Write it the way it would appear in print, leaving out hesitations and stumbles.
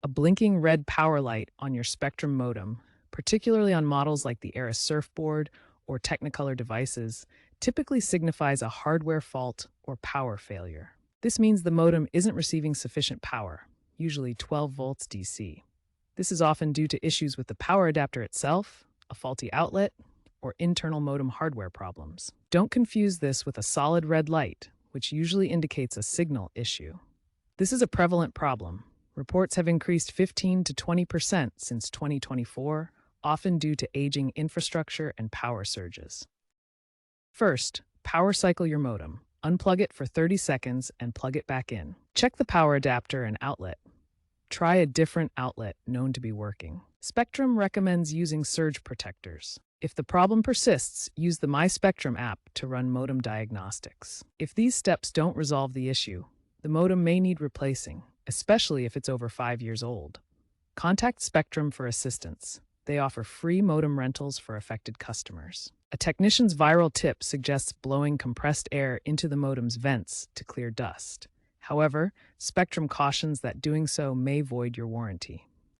A blinking red power light on your Spectrum modem, particularly on models like the Era Surfboard or Technicolor devices, typically signifies a hardware fault or power failure. This means the modem isn't receiving sufficient power, usually 12 volts DC. This is often due to issues with the power adapter itself, a faulty outlet, or internal modem hardware problems. Don't confuse this with a solid red light, which usually indicates a signal issue. This is a prevalent problem. Reports have increased 15 to 20% since 2024, often due to aging infrastructure and power surges. First, power cycle your modem. Unplug it for 30 seconds and plug it back in. Check the power adapter and outlet. Try a different outlet known to be working. Spectrum recommends using surge protectors. If the problem persists, use the My Spectrum app to run modem diagnostics. If these steps don't resolve the issue, the modem may need replacing, especially if it's over 5 years old. Contact Spectrum for assistance. They offer free modem rentals for affected customers. A technician's viral tip suggests blowing compressed air into the modem's vents to clear dust. However, Spectrum cautions that doing so may void your warranty.